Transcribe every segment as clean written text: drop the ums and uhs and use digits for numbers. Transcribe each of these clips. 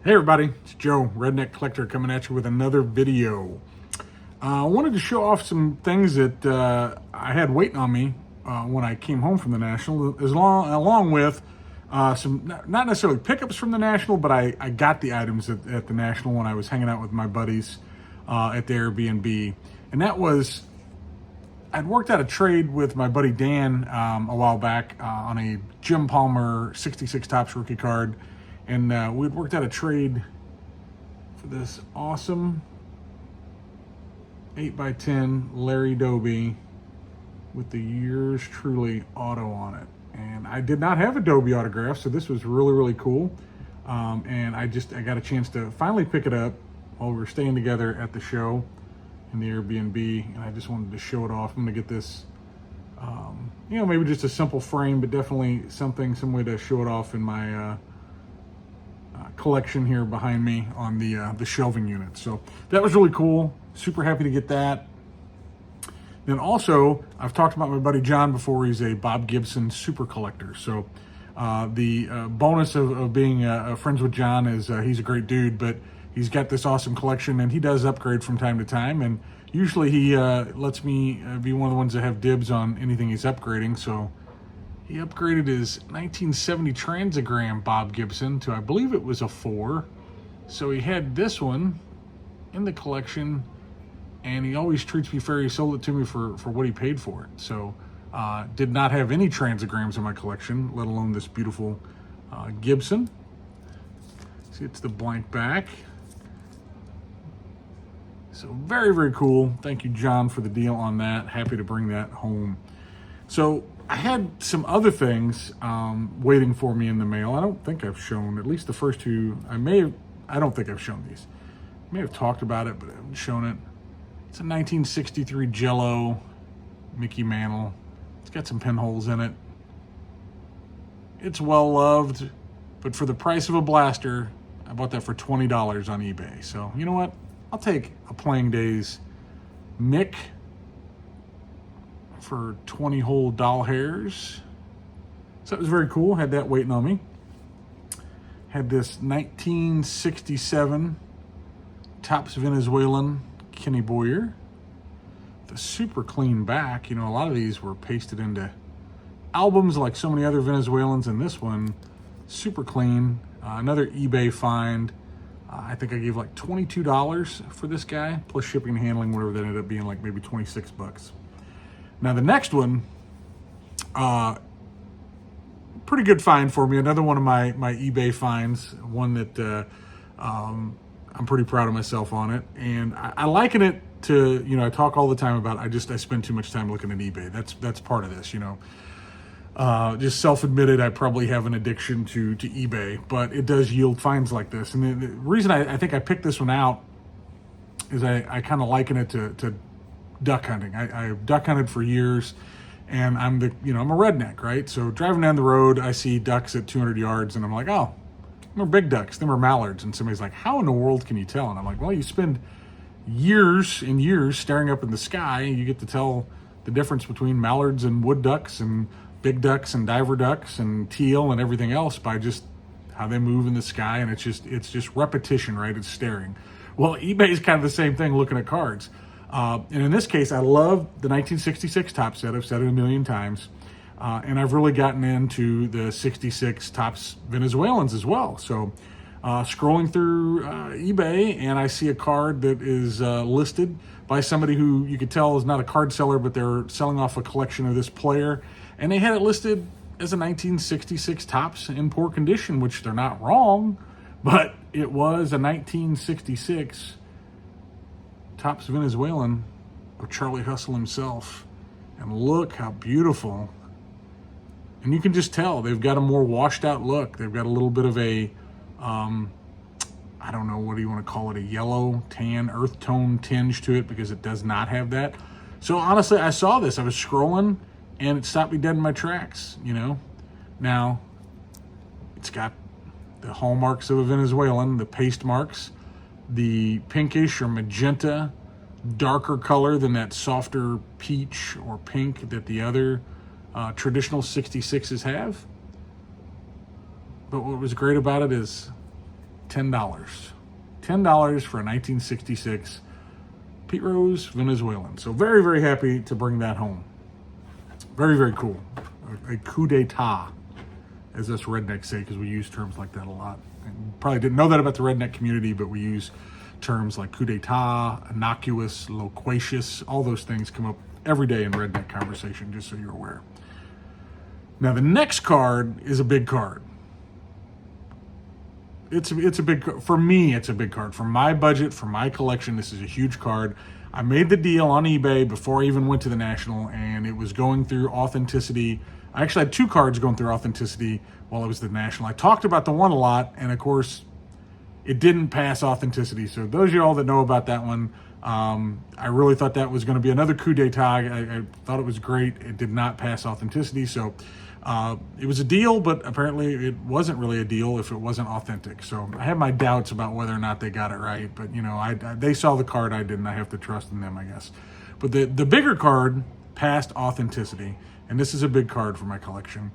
Hey everybody, it's Joe, Redneck Collector, coming at you with another video. I wanted to show off some things that I had waiting on me when I came home from the National, along with some, not necessarily pickups from the National, but I got the items at the National when I was hanging out with my buddies at the Airbnb. And that was, I'd worked out a trade with my buddy Dan a while back on a Jim Palmer 66 Topps rookie card. And we'd worked out a trade for this awesome 8x10 Larry Doby with the Yours Truly auto on it. And I did not have a Doby autograph, so this was really, really cool. And I got a chance to finally pick it up while we were staying together at the show in the Airbnb. And I just wanted to show it off. I'm gonna get this, maybe just a simple frame, but definitely some way to show it off in my collection here behind me on the shelving unit. So that was really cool. Super happy to get that. Then also, I've talked about my buddy John before. He's a Bob Gibson super collector. So the bonus of being friends with John is he's a great dude, but he's got this awesome collection, and he does upgrade from time to time. And usually he lets me be one of the ones that have dibs on anything he's upgrading. So he upgraded his 1970 Transagram Bob Gibson to, I believe it was a 4. So he had this one in the collection, and he always treats me fair. He sold it to me for what he paid for it. So did not have any Transagrams in my collection, let alone this beautiful Gibson. See, it's the blank back. So very, very cool. Thank you, John, for the deal on that. Happy to bring that home. So I had some other things waiting for me in the mail. I don't think I've shown, at least the first two. I don't think I've shown these. I may have talked about it, but I haven't shown it. It's a 1963 Jello Mickey Mantle. It's got some pinholes in it. It's well loved, but for the price of a blaster, I bought that for $20 on eBay. So you know what? I'll take a Playing Days Mick for 20 whole doll hairs. So it was very cool. Had that waiting on me. Had this 1967 Topps Venezuelan Kenny Boyer. The super clean back. You know, a lot of these were pasted into albums like so many other Venezuelans, and this one, super clean. Another eBay find. I think I gave like $22 for this guy, plus shipping and handling, whatever that ended up being, like maybe 26 bucks. Now the next one, pretty good find for me. Another one of my eBay finds, one that I'm pretty proud of myself on it. And I liken it to, I talk all the time about, I spend too much time looking at eBay. That's part of this, just self-admitted, I probably have an addiction to eBay, but it does yield finds like this. And the reason I think I picked this one out is I kind of liken it to duck hunting. I've duck hunted for years, and I'm a redneck, right? So driving down the road, I see ducks at 200 yards, and I'm like, oh, them are big ducks, them are mallards. And somebody's like, how in the world can you tell? And I'm like, well, you spend years and years staring up in the sky, and you get to tell the difference between mallards and wood ducks and big ducks and diver ducks and teal and everything else by just how they move in the sky. And it's just repetition, right? It's staring. Well, eBay is kind of the same thing looking at cards. And in this case, I love the 1966 Topps set. I've said it a million times. And I've really gotten into the 66 Topps Venezuelans as well. So scrolling through eBay, and I see a card that is listed by somebody who you could tell is not a card seller, but they're selling off a collection of this player. And they had it listed as a 1966 Topps in poor condition, which they're not wrong, but it was a 1966 Topps Venezuelan of Charlie Hustle himself. And look how beautiful. And you can just tell they've got a more washed out look. They've got a little bit of a, I don't know, what do you want to call it? A yellow, tan, earth tone tinge to it, because it does not have that. So honestly, I saw this, I was scrolling, and it stopped me dead in my tracks, Now, it's got the hallmarks of a Venezuelan, the paste marks, the pinkish or magenta, darker color than that softer peach or pink that the other traditional 66s have. But what was great about it is $10. $10 for a 1966 Pete Rose Venezuelan. So very, very happy to bring that home. Very, very cool. A coup d'etat, as us rednecks say, because we use terms like that a lot. And probably didn't know that about the redneck community, but we use terms like coup d'etat, innocuous, loquacious, all those things come up every day in redneck conversation, just so you're aware. Now, the next card is a big card. It's a big, for me, it's a big card. For my budget, for my collection, this is a huge card. I made the deal on eBay before I even went to the National, and it was going through Authenticity. I actually had 2 cards going through Authenticity while I was at the National. I talked about the one a lot, and of course, it didn't pass Authenticity. So those of y'all that know about that one, I really thought that was going to be another coup d'etat. I thought it was great. It did not pass Authenticity. So it was a deal, but apparently it wasn't really a deal if it wasn't authentic. So I have my doubts about whether or not they got it right. But, you know, they saw the card, I didn't. I have to trust in them, I guess. But the bigger card passed Authenticity, and this is a big card for my collection.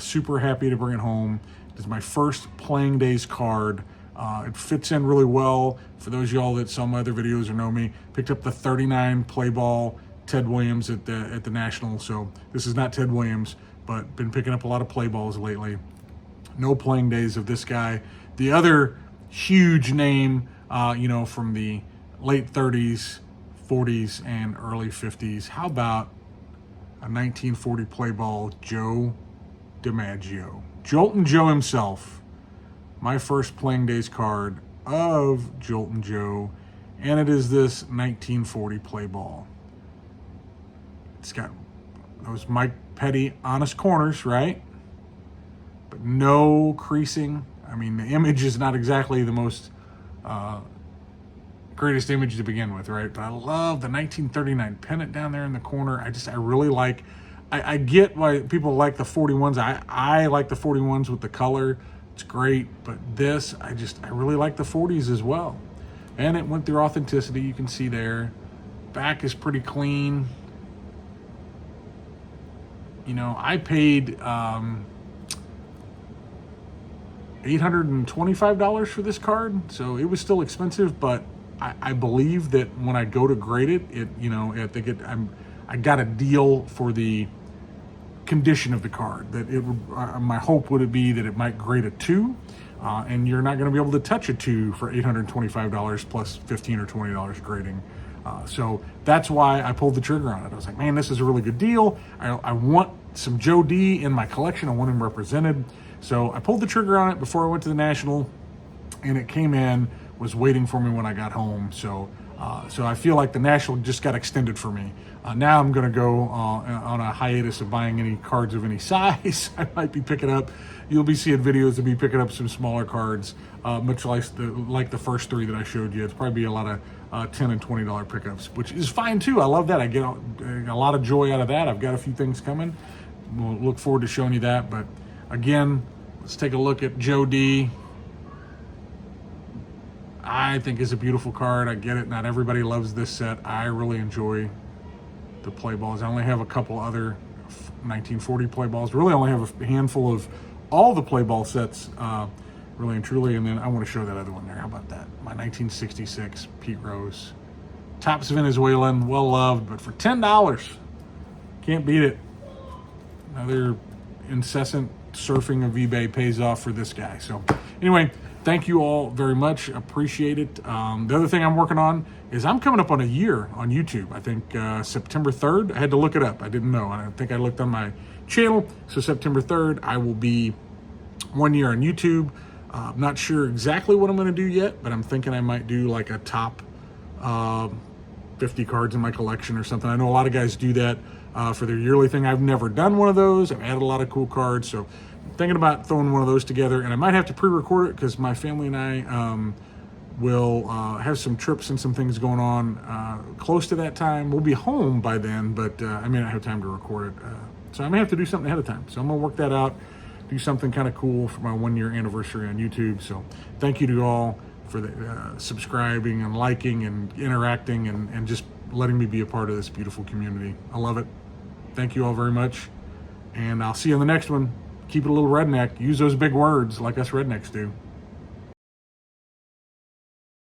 Super happy to bring it home. It is my first Playing Days card. It fits in really well. For those of y'all that saw my other videos or know me, picked up the 39 play ball Ted Williams at the National. So this is not Ted Williams, but been picking up a lot of play balls lately. No Playing Days of this guy. The other huge name, from the late 30s, 40s, and early 50s. How about a 1940 play ball, Joe DiMaggio? Joltin' Joe himself. My first Playing Days card of Joltin' Joe, and it is this 1940 play ball. It's got those Mike Petty honest corners, right? But no creasing. I mean, the image is not exactly the most greatest image to begin with, right? But I love the 1939 pennant down there in the corner. I really like, I get why people like the 41s. I like the 41s with the color. It's great, but this, I really like the 40s as well. And it went through Authenticity, you can see there. Back is pretty clean. You know, I paid $825 for this card, so it was still expensive, but I believe that when I go to grade it, I got a deal for the condition of the card. That it would, my hope would be that it might grade a 2, and you're not going to be able to touch a 2 for $825 plus $15 or $20 grading. So that's why I pulled the trigger on it. I was like, man, this is a really good deal. I want some Joe D in my collection. I want him represented. So I pulled the trigger on it before I went to the National, and it came in, was waiting for me when I got home. So I feel like the National just got extended for me. Now I'm going to go on a hiatus of buying any cards of any size. I might be picking up, you'll be seeing videos of me picking up some smaller cards, much like the first 3 that I showed you. It's probably be a lot of $10 and $20 pickups, which is fine too. I love that. I get a lot of joy out of that. I've got a few things coming. We'll look forward to showing you that. But again, let's take a look at Joe D. I think is a beautiful card. I get it. Not everybody loves this set. I really enjoy the play balls. I only have a couple other 1940 play balls. Really only have a handful of all the play ball sets, really and truly. And then I want to show that other one there. How about that? My 1966 Pete Rose. Topps Venezuelan, well loved, but for $10, can't beat it. Another incessant surfing of eBay pays off for this guy. So anyway, thank you all very much. Appreciate it. The other thing I'm working on is I'm coming up on a year on YouTube. I think September 3rd. I had to look it up. I didn't know. I think I looked on my channel. So September 3rd, I will be 1 year on YouTube. I'm not sure exactly what I'm going to do yet, but I'm thinking I might do like a top 50 cards in my collection or something. I know a lot of guys do that for their yearly thing. I've never done one of those. I've added a lot of cool cards. So thinking about throwing one of those together, and I might have to pre-record it because my family and I will have some trips and some things going on close to that time. We'll be home by then, but I may not have time to record it. So I may have to do something ahead of time. So I'm going to work that out, do something kind of cool for my 1 year anniversary on YouTube. So thank you to all for the, subscribing and liking and interacting and just letting me be a part of this beautiful community. I love it. Thank you all very much. And I'll see you on the next one. Keep it a little redneck. Use those big words like us rednecks do.